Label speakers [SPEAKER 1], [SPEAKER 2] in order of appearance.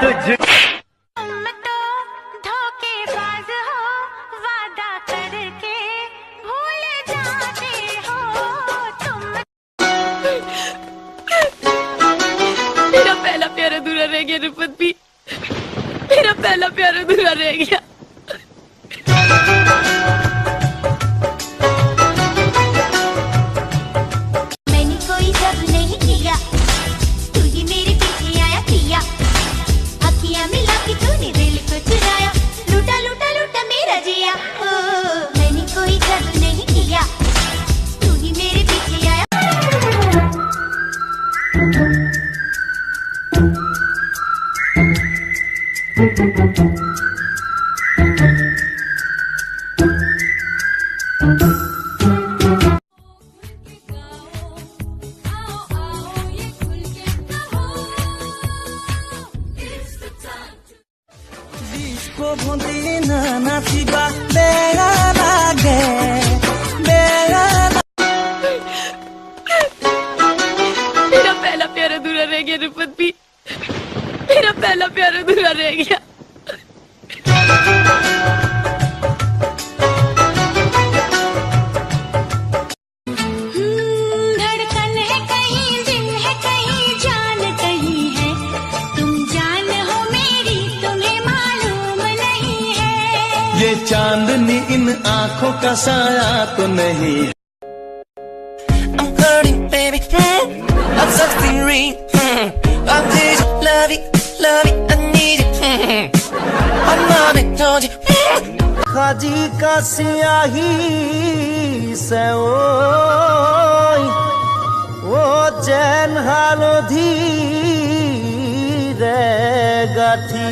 [SPEAKER 1] तुझ
[SPEAKER 2] तुम तो धोखेबाज हो, वादा करके भूल जाते हो तुम।
[SPEAKER 3] मेरा पहला प्यार अधूरा रह गया रिफत भी, मेरा पहला प्यार अधूरा रह गया।
[SPEAKER 2] मैंने कोई जब नहीं किया, तू ही मेरे पीछे आया पिया। अखियां मिला के तूने दिल को चुराया, लूटा लूटा लूटा मेरा जिया। ओ मैंने कोई जब नहीं किया, तू ही मेरे पीछे आया।
[SPEAKER 4] disco bondina naciba bela lage bela।
[SPEAKER 3] मेरा पहला प्यार अधूरा रह गया रिफत भी, मेरा पहला प्यार अधूरा रह गया।
[SPEAKER 2] धड़कन है कहीं, दिल है कहीं, जान कहीं है। तुम जान हो मेरी, तुम्हें मालूम नहीं है।
[SPEAKER 4] ये चांदनी इन आँखों का साया तो नहीं। I'm hurting baby, I'm sucking ring, I'm crazy, love it, I need it, I'm not it, told you। खाजी का सियाही से वो चैन हालो धी रे गाठी।